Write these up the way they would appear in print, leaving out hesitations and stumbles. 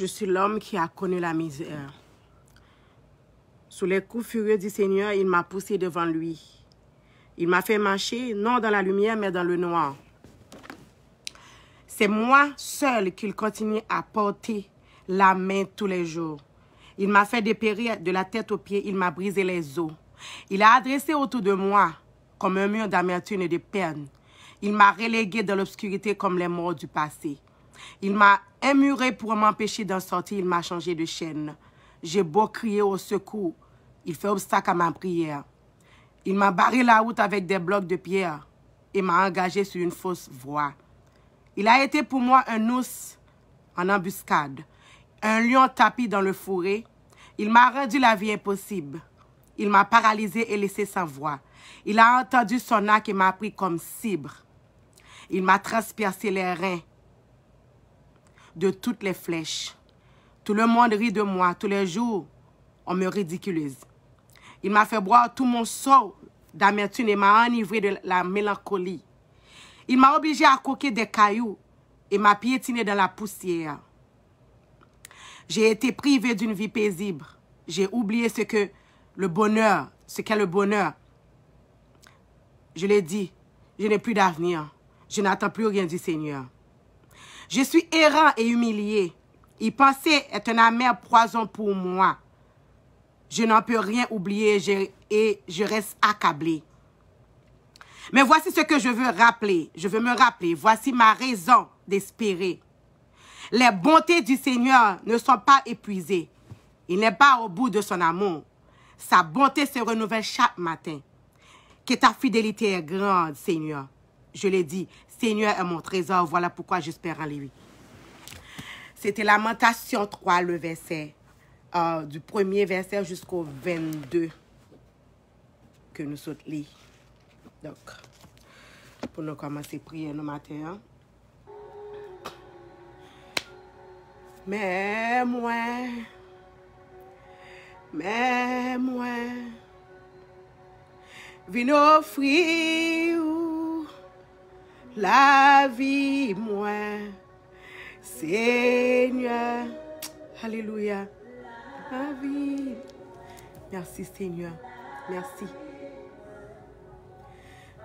Je suis l'homme qui a connu la misère. Sous les coups furieux du Seigneur, il m'a poussé devant lui. Il m'a fait marcher, non dans la lumière, mais dans le noir. C'est moi seul qu'il continue à porter la main tous les jours. Il m'a fait dépérir de la tête aux pieds, il m'a brisé les os. Il a adressé autour de moi comme un mur d'amertume et de peine. Il m'a relégué dans l'obscurité comme les morts du passé. Il m'a immuré pour m'empêcher d'en sortir, il m'a changé de chaîne. J'ai beau crier au secours, il fait obstacle à ma prière. Il m'a barré la route avec des blocs de pierre et m'a engagé sur une fausse voie. Il a été pour moi un ours en embuscade, un lion tapi dans le fourré. Il m'a rendu la vie impossible. Il m'a paralysé et laissé sans voix. Il a entendu son arc et m'a pris comme cible. Il m'a transpercé les reins de toutes les flèches. Tout le monde rit de moi. Tous les jours, on me ridiculise. Il m'a fait boire tout mon sang d'amertume et m'a enivré de la mélancolie. Il m'a obligé à coquer des cailloux et m'a piétiné dans la poussière. J'ai été privé d'une vie paisible. J'ai oublié ce qu'est le bonheur. Je l'ai dit, je n'ai plus d'avenir. Je n'attends plus rien du Seigneur. Je suis errant et humilié. Y penser est un amer poison pour moi. Je n'en peux rien oublier et je reste accablé. Mais voici ce que je veux rappeler. Je veux me rappeler. Voici ma raison d'espérer. Les bontés du Seigneur ne sont pas épuisées. Il n'est pas au bout de son amour. Sa bonté se renouvelle chaque matin. Que ta fidélité est grande, Seigneur. Je l'ai dit, Seigneur est mon trésor. Voilà pourquoi j'espère en lui. C'était Lamentation 3, le verset. Du premier verset jusqu'au 22 que nous sommes lits. Donc, pour nous commencer à prier le matin. Mais moi, viens offrir la vie, moi, Seigneur. Alléluia. La vie. Merci, Seigneur. Merci.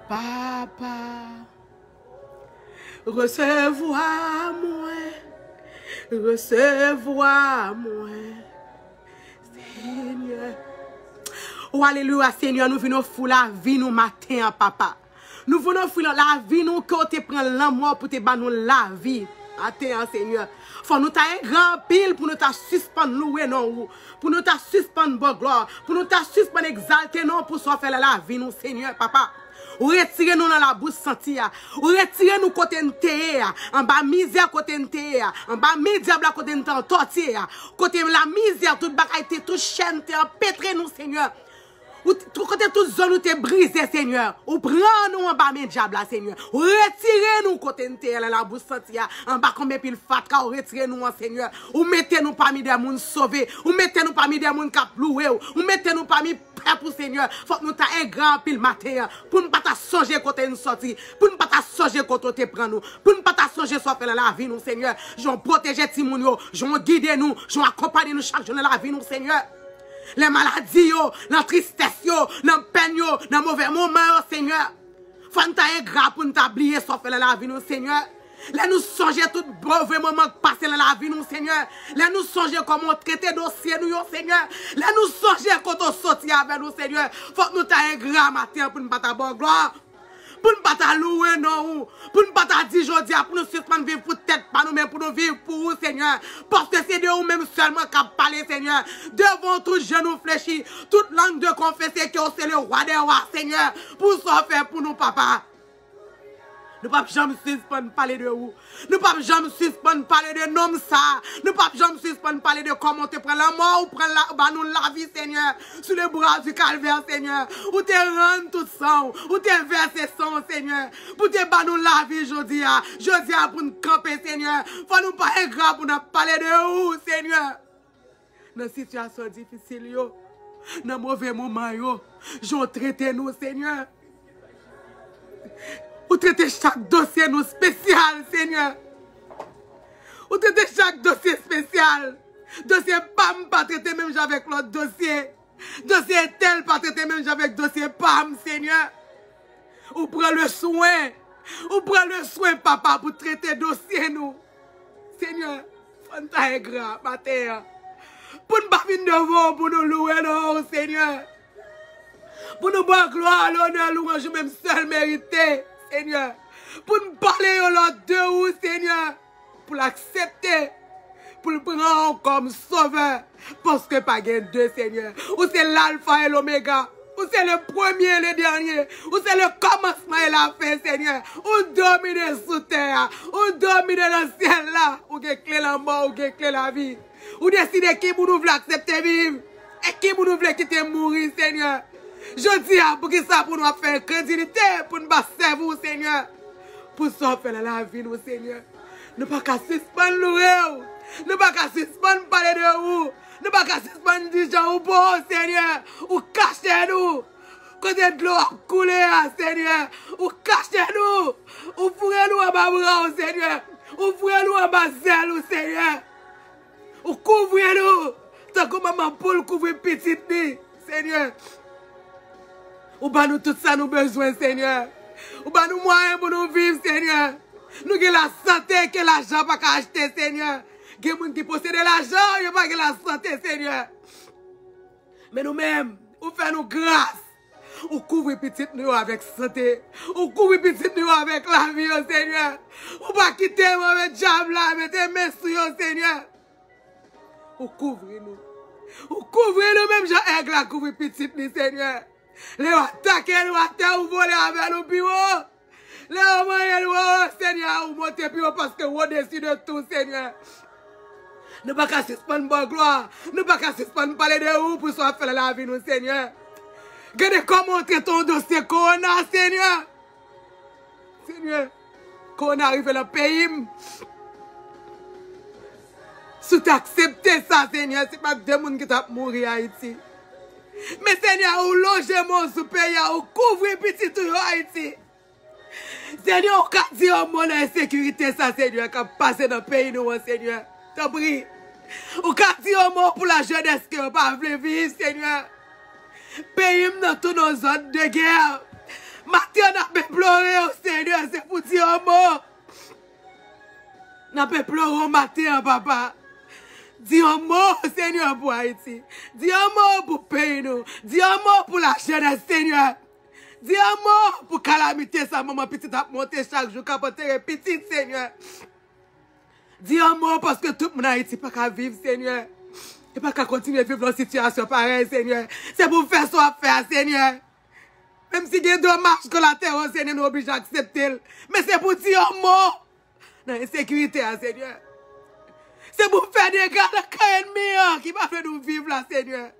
Papa, recevoir-moi, Seigneur. Oh, alléluia, Seigneur, nous venons fouler la vie nous matin, papa. Nous venons fouler la vie nous quand tu prends l'amour pour te battre nous la vie. Attends, Seigneur. Faut nous t'ailler grand pile pour nous suspendre louer non pour nous suspendre bonne gloire, pour nous suspendre exalter non pour soit faire la vie nous, Seigneur, papa. Ou retirez nous dans la bouche sentia. Ou retirez nous côté nté en bas misère côté nté en bas diable côté nté tortille côté la misère toute bagaille toute chaîne t'es empêtré nous, Seigneur. Ou côté toute zone où t'es brisé, Seigneur. Ou prends nous en bas mes diables, Seigneur. Ou retirez nous côté nté la bouche sentia en bas comme pile fatka. Ou retirez nous, Seigneur. Ou mettez nous parmi des moun sauvés. Ou mettez nous parmi des moun k'ap loué. Ou mettez nous parmi prêts pour Seigneur. Faut que nous ta un grand pile matin pour ne pas ta songer côté nous sortir, pour ne pas ta songer côté te prend nous, pour ne pas ta songer soit faire la vie nous, Seigneur. J'en protéger timoun yo, j'en guider nous, j'en accompagner nous chaque jour dans la vie nous, Seigneur. Les maladies, la tristesse, la peine, les mauvais moments, Seigneur. Faut nous un gras pour nous oublier, sauf la vie, nous, Seigneur. Là, nous songer tout mauvais moment passé dans la vie, nous, Seigneur. Là, nous songer comment traiter dossier, nous, Seigneur. Là, nous songer quand on sortit avec nous, Seigneur. Faut que nous un gras matin pour nous battre la bonne gloire. Pour ne pas louer, non. Pour ne pas dire aujourd'hui, pour nous suspendre vivre pour tête, pas nous, mais pour nous vivre pour vous, Seigneur. Parce que c'est de vous même seulement qui parler, Seigneur. Devant tout genou fléchi, toute langue de confesser que c'est le roi des rois, Seigneur. Pour ça faire pour nous, papa. Nous ne pouvons jamais suspendre parler de vous. Nous ne pouvons jamais suspendre parler de nom ça. Nous ne pouvons jamais suspendre parler de comment tu prends la mort ou prends la vie, Seigneur. Sous les bras du calvaire, Seigneur. Ou te rendre tout sang. Ou te verser sang, Seigneur. Pour te battre nous la vie aujourd'hui. Aujourd'hui pour nous camper, Seigneur. Faut nous pas être grave pour nous parler de vous, Seigneur. Dans cette situation difficile, dans mauvais moment, j'en traité nous, Seigneur. Ou traiter chaque dossier nous spécial, Seigneur. Ou Ou traiter chaque dossier spécial. Dossier PAM pas traité même avec l'autre dossier. Dossier tel pas traité même avec dossier PAM, Seigneur. Ou prend le soin. Ou prend le soin, papa, pour traiter dossier nous. Seigneur, Fanta est grand, matin. Pour nous pas venir devant, pour nous louer, non, Seigneur. Pour nous voir gloire, l'honneur, louange, même seul mérité, Seigneur. Pour nous parler l'autre de vous, Seigneur. Pour l'accepter. Pour le prendre comme sauveur. Parce que pas gain deux, Seigneur. Ou c'est l'alpha et l'oméga. Ou c'est le premier et le dernier. Ou c'est le commencement et la fin, Seigneur. Ou domine sous terre. Ou domine dans le ciel là. Ou que clé la mort, ou que clé la vie. Ou décidez qui vous nous voulez accepter vivre. Et qui vous nous voulez quitter mourir, Seigneur. Je dis à pour qui ça pour nous faire crédulité. Pour nous servir vous, Seigneur. Pour ça faire la vie, nous, Seigneur. Nous pas qu'à suspendre nous. Nous pas qu'à suspendre parler de vous. Nous pas qu'à suspendre des gens ou bon, Seigneur. Ou cachez nous. Côté de l'eau a coulé, Seigneur. Ou cachez nous. Ou fourrez nous en bas bras, Seigneur. Ou fourrez nous en bas zèle, Seigneur. Ou couvrez nous. Tant que maman Paul couvre petite ni, Seigneur. Ou pas nous tout ça nous besoin, Seigneur. Ou pas nous moyens pour nous vivre, Seigneur. Nous avons la santé que l'argent pas qu'à acheter, Seigneur. Il y a des gens qui possèdent l'argent, il n'y a pas que la santé, Seigneur. Mais nous-mêmes, nous faisons grâce. Nous couvrons petit nous avec santé. Nous couvrons petit nous avec la vie, Seigneur. Nous ne pas quitter le diable là, mettez mes sur Seigneur. Nous couvrons nous. Nous couvrons nous-mêmes, Jean-Aigle là, couvrons petit nous, Seigneur. Les attaquer, nous attaquer, voler avec nos bureaux. Les moyens, Seigneur, vous montez plus haut parce que vous décidez de tout, Seigneur. Nous ne pouvons pas suspendre bonne gloire. Nous ne pouvons pas suspendre parler de vous pour soit faire la vie, nous, Seigneur. Regardez comment traiter ton dossier Corona, Seigneur. Seigneur, quand on arrive dans le pays, si tu acceptes ça, Seigneur, ce n'est pas deux personnes qui t'ont mouru à Haïti. Mais Seigneur, vous logez mon sous pays, vous couvrez petit tout Haïti. Seigneur, on dit au monde insécurité, ça, Seigneur, qui a passé dans le pays, nous, Seigneur. T'as pris. Ou quand dit au monde pour la jeunesse qui n'a pas voulu vivre, Seigneur. Pays dans toutes nos zones de guerre. Matin, on a pu pleurer, Seigneur, c'est pour dire au monde. On a pu pleurer au matin, papa. Dis un mot, Seigneur, pour Haïti. Dis un mot pour pays, nous. Dis un mot pour la jeunesse, Seigneur. Dis un mot pour calamité, sa maman petite a monté chaque jour, capoter petite, Seigneur. Dis un mot parce que tout le monde Haïti pas qu'à vivre, Seigneur. Et pas qu'à continuer à vivre dans une situation pareille, Seigneur. C'est pour faire ce qu'on fait, Seigneur. Même si il y a des dommages collatéraux, Seigneur, nous oblige à accepter. Mais c'est pour dire un mot dans l'insécurité, Seigneur. C'est pour faire des gars de cas ennemis qui va faire nous vivre là, Seigneur.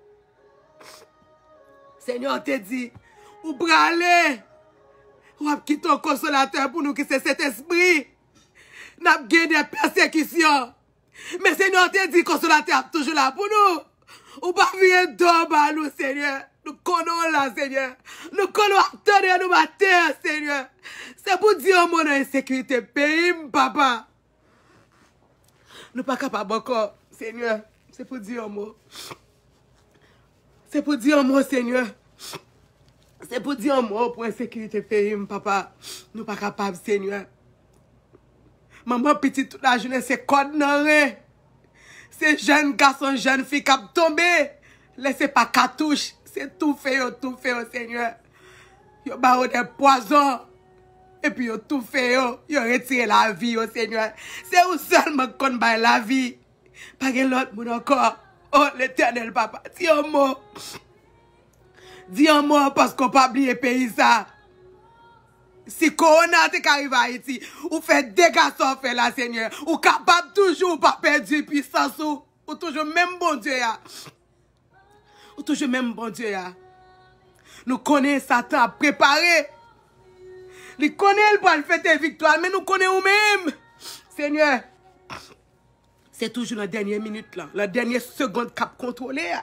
Seigneur, te dit, ou brûler, ou quitter ton consolateur pour nous qui c'est cet esprit. N'a gagné des persécutions. Mais Seigneur, te dit, consolateur toujours là pour nous. Ou pas venir d'en nous, Seigneur. Nous connaissons là, Seigneur. Nous connaissons attendre nous matin, Seigneur. C'est pour dire mon insécurité, pays, papa. Nous ne sommes pas capables encore, Seigneur. C'est pour dire un mot. C'est pour dire un mot, Seigneur. C'est pour dire un mot pour insécurité pays, papa. Nous ne sommes pas capables, Seigneur. Maman petite toute la journée, c'est code non. C'est jeune garçon, jeune fille qui a tombé. Laissez pas cartouche. C'est tout fait, Seigneur. Yo barreau des poisons. Et puis, yo tout fait, yo retiré la vie, Seigneur. C'est où seulement qu'on baille la vie. Pas que l'autre monde encore. Oh, l'Éternel, papa. Dis un mot. Dis un mot parce qu'on pas oublier pays ça. Si Corona te arrive à Haïti, ou fait dégâts sans faire là, Seigneur. Ou capable toujours pas perdre puissance ou toujours même bon Dieu. Ou toujours même bon Dieu. Nous connaissons Satan à préparer. Nous connaissons pour le fêter victoire, mais nous connaissons nous-mêmes. Seigneur, c'est toujours la dernière minute là, la dernière seconde cap contrôlée.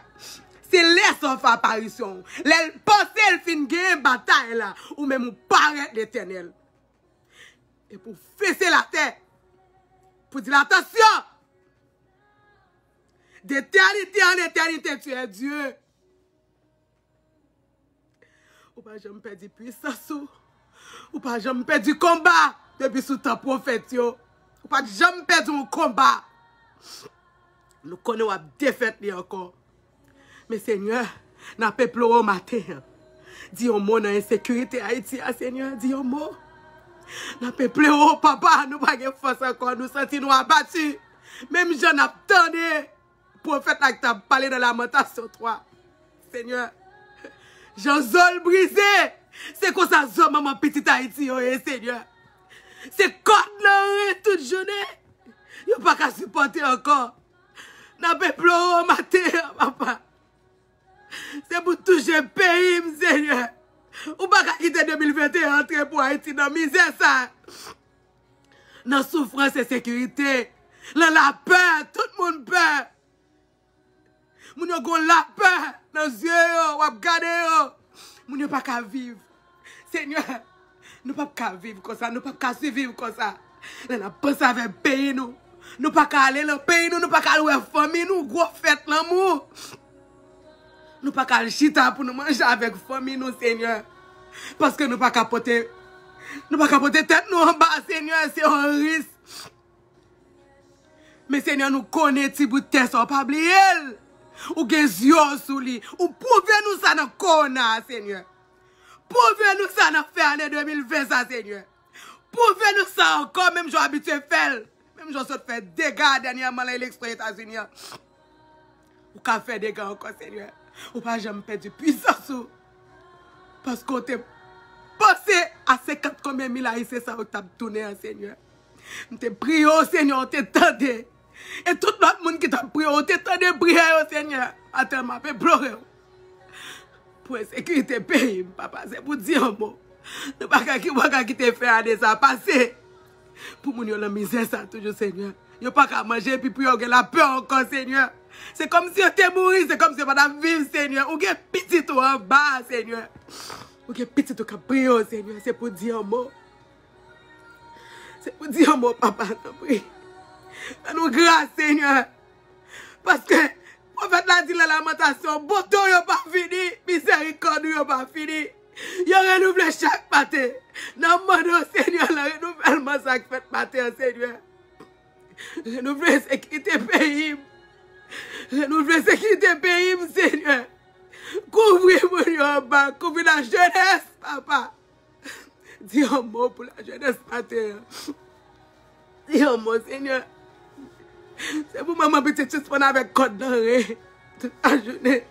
C'est là son fait apparition. Elle pense elle fin gagner bataille là, ou même ou paraître l'Éternel. Et pour fesser la terre, Pour dire attention. D'éternité en éternité, tu es Dieu. Ou pas jamais perdu puissance. Ou pas jamais perdu combat. Depuis sous ton prophète. Ou pas jamais perdu un combat. Nous connaissons la défaite encore. Mais Seigneur, nous avons pleuré au matin. Dis un mot dans l'insécurité Haïti, Seigneur. Dis un mot. Nous avons pleuré, papa. Nous n'avons pas de force encore. Nous sentons nous abattus. Même j'en attendais. Prophète là qui t'a parlé de lamentation, toi. Seigneur. Jean Zol brisé. C'est comme ça, Zol, maman petite Haïti, Seigneur. C'est comme là, toute journée. Il n'y a pas qu'à supporter encore. N'a pas pleuré au matin, papa. C'est pour toucher le pays, Seigneur. Ou pas qu'à quitter 2021 entrer pour Haïti dans la misère, ça. Dans souffrance et sécurité. Dans la peur, tout le monde peur. Moun yo gon la peur dans les yeux, ou ap gade yo. Moun yo pas qu'à vivre. Seigneur, nous pas qu'à vivre comme ça, nous pas qu'à survivre comme ça. Nous n'a pensé avec le pays nous. Nous pas qu'à aller dans le pays nous pas qu'à louer famille nous, gros fête l'amour. Nous pas qu'à chita pour nous manger avec famille nous, Seigneur. Parce que nous pas qu'à porter tête nous en bas, Seigneur, c'est un risque. Mais Seigneur, nous connaissons ti bout de terre, ça pas oublier. Ou gen yeux sous lui. Ou pouvez-nous ça dans le corona, Seigneur. Pouvez-nous ça dans l'année 2020, ça, Seigneur. Pouvez-nous ça encore, même j'ai habitué à faire. Même j'ai fait des dégâts dernièrement à l'élection des États-Unis. Ou qu'à faire des dégâts encore, Seigneur. Ou pas jamais perdre puissance. Parce qu'on t'a pensé à 50 combien mille haïtiens, ça, ou t'a tourné, Seigneur. On t'a prié au Seigneur, on t'a tendu. Et tout l'autre monde qui t'a prié, on t'a tendu prier au Seigneur. Attends, m'a fait pleurer. Pour la sécurité pays, papa, c'est pour dire un mot. Nous ne pouvons pas quitter faire des ça passer. Pour nous, la misère, ça, toujours, Seigneur. Nous ne pouvons pas manger, puis pour nous, la peur encore, Seigneur. C'est comme si on était mort, c'est comme si on était vivre, Seigneur. Ou bien petit tout en bas, Seigneur. Ou bien petit tout qui prié, Seigneur. C'est pour dire un mot. C'est pour dire un mot, papa, nous prie. Nous grâce, Seigneur. Parce que, prophète l'a dit la lamentation, bouton n'a pas fini, miséricorde n'a pas fini. Il renouvelle chaque matin. Dans le monde, Seigneur, le renouvellement chaque matin, Seigneur. Renouveler sécurité pays. Renouveler sécurité pays, Seigneur. Couvrir mon bas, couvrir la jeunesse, papa. Dis un mot pour la jeunesse matin. Dis un mot, Seigneur. C'est pour maman petite suspendre avec code d'arrêt toute la journée.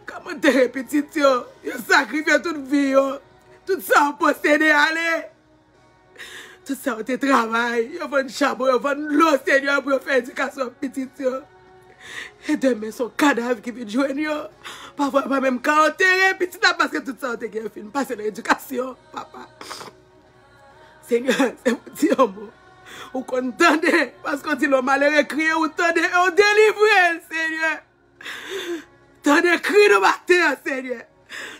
Comment t'es répétition? Ils sacrifié toute vie, tout ça en possédé, allez. Tout ça, on travail. Ils font charbon, ils font l'eau, Seigneur, pour faire éducation petite. Et demain, son cadavre qui vient joindre. Parfois, pas même quand on terre, petit parce que tout ça, on te film. Passer dans l'éducation, papa. Seigneur, c'est pour dire un mot. Ou qu'on tende, parce qu'on dit le malheur crié, ou tende, et on délivre, Seigneur. Tende cri de matin, Seigneur.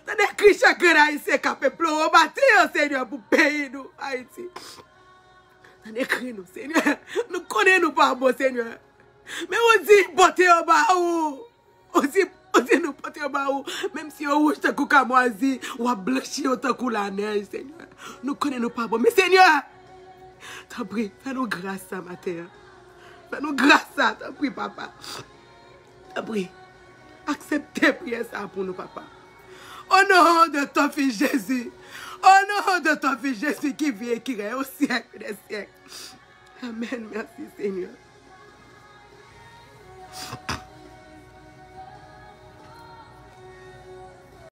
Tende cri chacun haïtien qui a fait pleurer au matin, Seigneur, pour payer nous, Haïti. Tende cri nous, Seigneur. Nous connaissons nous pas bon, Seigneur. Mais on dit, portez au bas ou. On dit, nous portez au bas ou. Même si on rouge, t'as coucou moisi, ou a blanchi, ou t'as coucou la neige, Seigneur. Nous connaissons nous pas bon. Mais Seigneur, t'en prie, fais-nous grâce ce matin. Fais-nous grâce ça, t'en prie, papa. T'en prie. Acceptez prier ça pour nous, papa. Au nom de ton fils Jésus. Au nom de ton fils Jésus qui vit et qui règne au siècle des siècles. Amen. Merci, Seigneur.